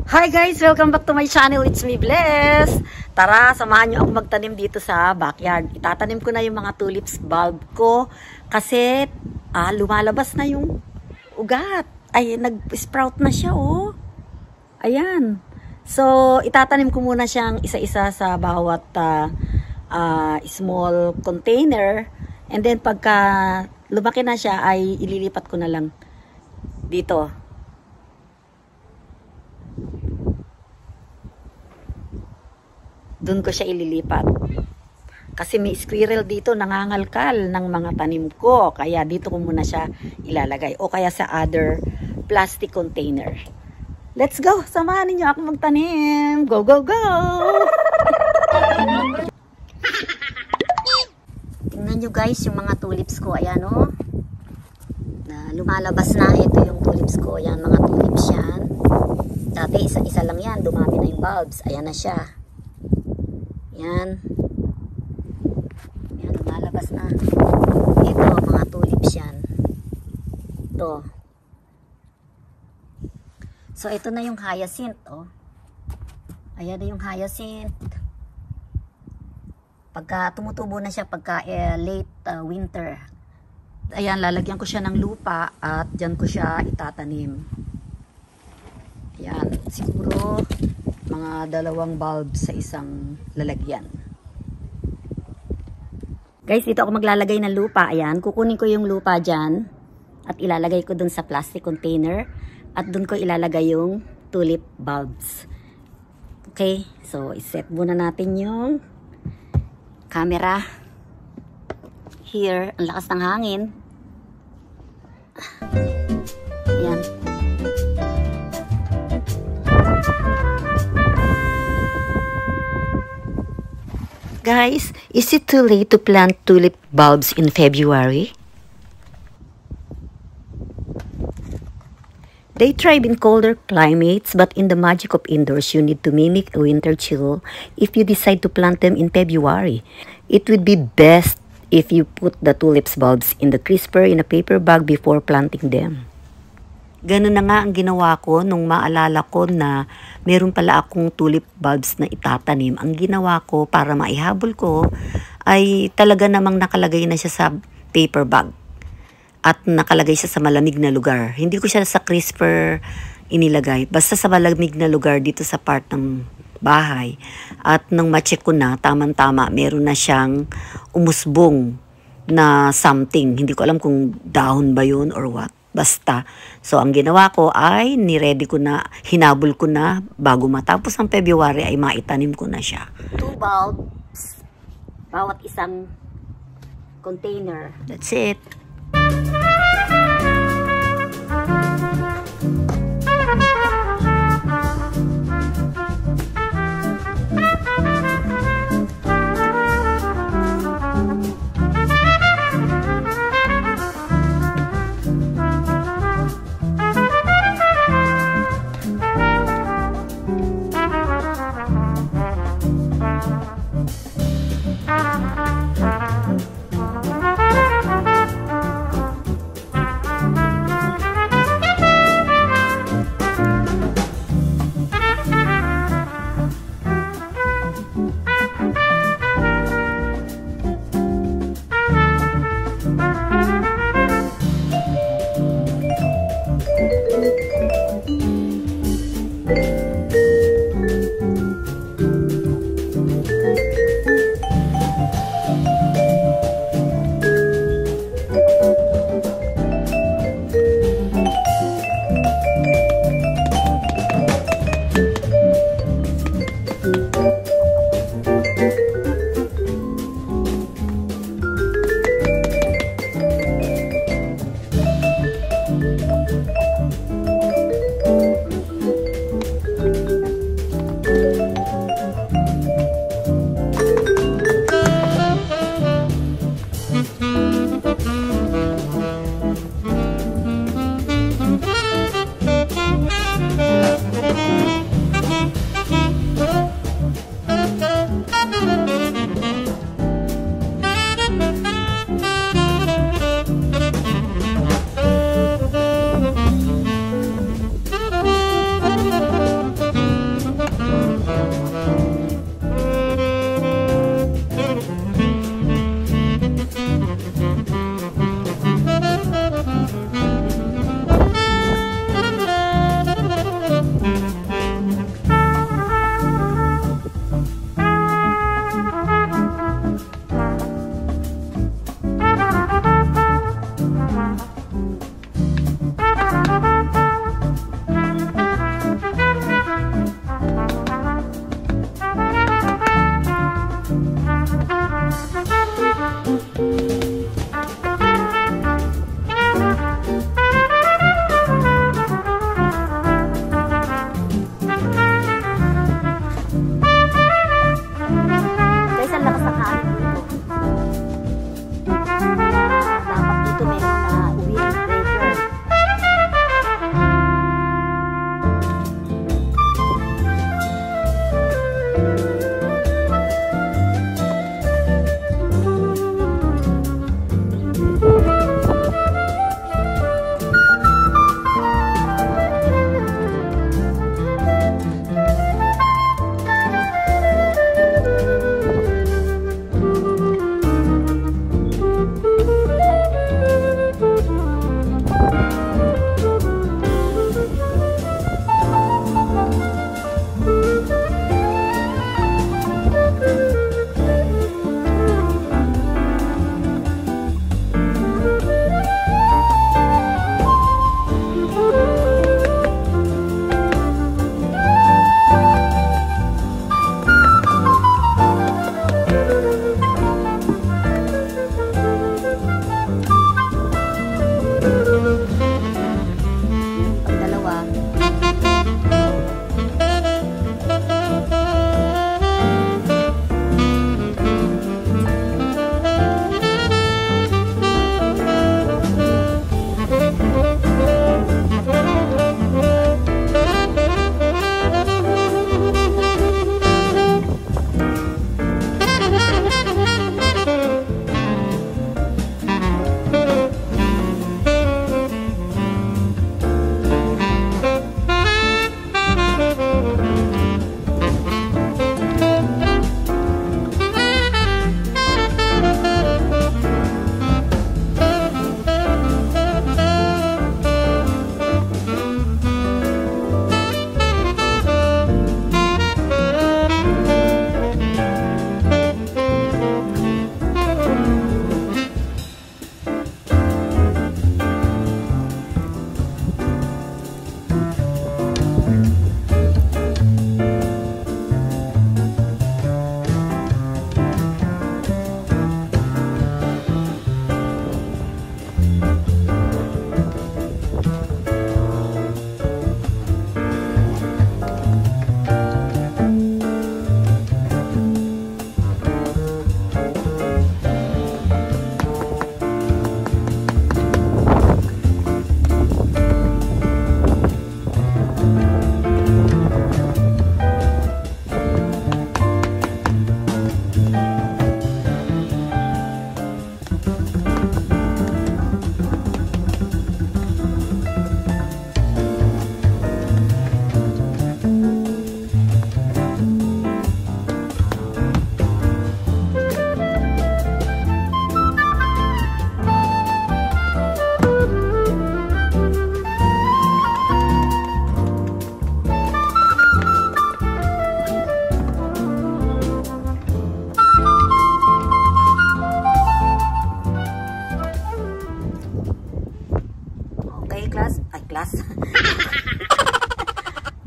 Hi guys! Welcome back to my channel. It's me, Bless! Tara, samahan nyo ako magtanim dito sa backyard. Itatanim ko na yung mga tulips bulb ko kasi lumalabas na yung ugat. Ay, nag-sprout na siya, oh. Ayan. So, itatanim ko muna siyang isa-isa sa bawat small container. And then, pagka lumaki na siya, ay ililipat ko na lang dito. Doon ko siya ililipat. Kasi may squirrel dito nangangalkal ng mga tanim ko. Kaya dito ko muna siya ilalagay. O kaya sa other plastic container. Let's go! Samahan niyo ako magtanim! Go, go, go! Tingnan nyo guys yung mga tulips ko. Ayan o. Na lumalabas na. Ito yung tulips ko. Ayan, mga tulips yan. Dati isa-isa lang yan. Dumami na yung bulbs. Ayan na siya. Yan. Yan, lumalabas na. Ito, mga tulips yan. Ito. So, ito na yung hyacinth, oh. Ayan na yung hyacinth. Pagka tumutubo na siya, pagka late winter. Ayan, lalagyan ko siya ng lupa at dyan ko siya itatanim. Ayan, siguro mga 2 bulbs sa isang lalagyan. Guys, dito ako maglalagay ng lupa. Ayan, kukunin ko yung lupa dyan at ilalagay ko dun sa plastic container at dun ko ilalagay yung tulip bulbs. Okay, so iset muna natin yung camera. Here, ang lakas ng hangin. Ayan. Guys, is it too late to plant tulip bulbs in February? They thrive in colder climates, but in the magic of indoors, you need to mimic a winter chill if you decide to plant them in February. It would be best if you put the tulips bulbs in the crisper in a paper bag before planting them. Ganun na nga ang ginawa ko nung maalala ko na meron pala akong tulip bulbs na itatanim. Ang ginawa ko para maihabol ko ay talaga namang nakalagay na siya sa paper bag. At nakalagay siya sa malamig na lugar. Hindi ko siya sa crisper inilagay. Basta sa malamig na lugar dito sa part ng bahay. At nung ma-check ko na, tamang-tama, meron na siyang umusbong na something. Hindi ko alam kung dahon ba yun or what. Basta. So, ang ginawa ko ay niready ko na, hinabol ko na bago matapos ang February ay maitanim ko na siya. 2 bulbs, bawat isang container. That's it.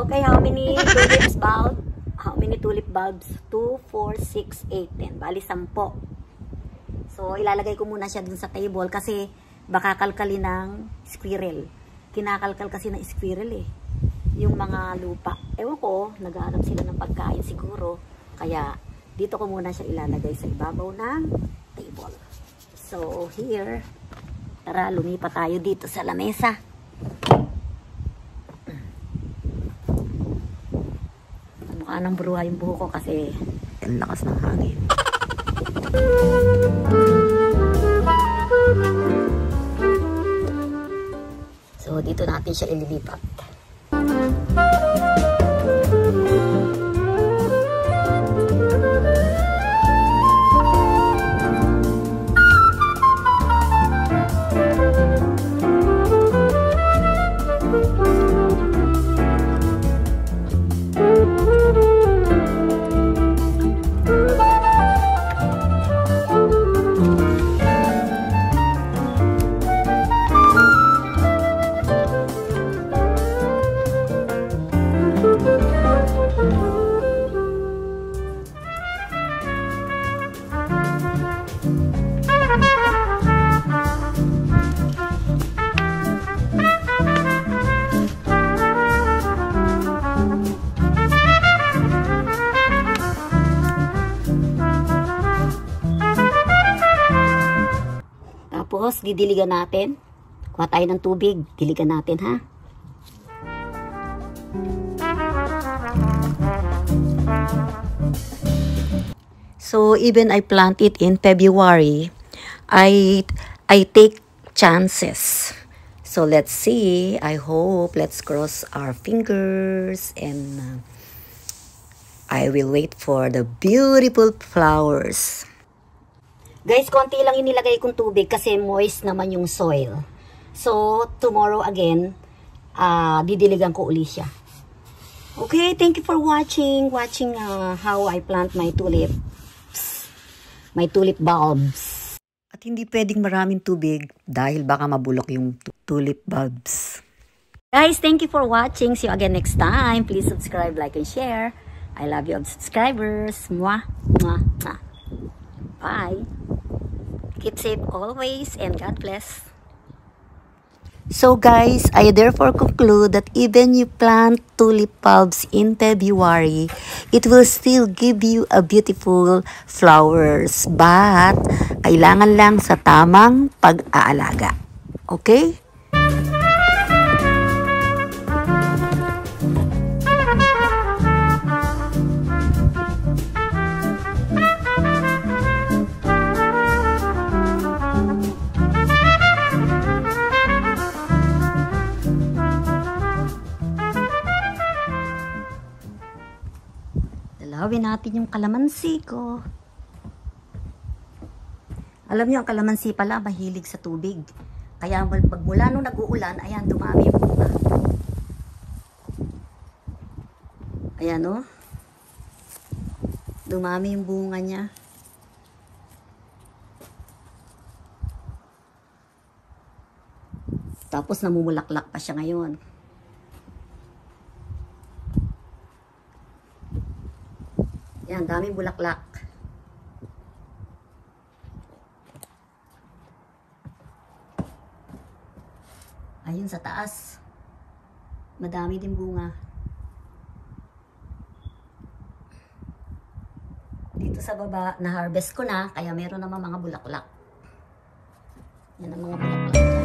Okay, how many tulips bulb? How many tulip bulbs? 2, 4, 6, 8, 10. Bali, 10. So, ilalagay ko muna siya dun sa table kasi baka kalkalin ng squirrel. Kinakalkal kasi ng squirrel eh. Yung mga lupa. Ewan ko, nag-aanap sila ng pagkain siguro. Kaya, dito ko muna siya ilalagay sa ibabaw ng table. So, here, tara, lumipat tayo dito sa lamesa. Mukha ng bruha yung buho ko kasi ang lakas ng hangin. So, dito natin siya ililipat. Tapos, didiligan natin. Kuha tayo ng tubig. Diligan natin, ha? So, even I plant it in February, I take chances. So, let's see. I hope. Let's cross our fingers. And I will wait for the beautiful flowers. Guys, konti lang inilagay kong tubig kasi moist naman yung soil. So, tomorrow again, didiligan ko uli siya. Okay, thank you for watching how I plant my tulips, my tulip bulbs. At hindi pwedeng maraming tubig dahil baka mabulok yung tulip bulbs. Guys, thank you for watching. See you again next time. Please subscribe, like, and share. I love you, subscribers. Mwah, mwah, mwah. Bye. Keep safe always and God bless. So guys, I therefore conclude that even you plant tulip bulbs in February, it will still give you a beautiful flowers. But kailangan lang sa tamang pag-aalaga. Okay? Dalawin natin yung kalamansi ko. Alam niyo, ang kalamansi pala mahilig sa tubig. Kaya pag mula nung nag-uulan, ayan, dumami yung bunga. Ayan, oh. Dumami yung bunga niya. Tapos namumulaklak pa siya ngayon. Yan, daming bulaklak. Ayun sa taas. Madami din bunga. Dito sa baba, na-harvest ko na, kaya meron naman mga bulaklak. Yan ang mga bulaklak.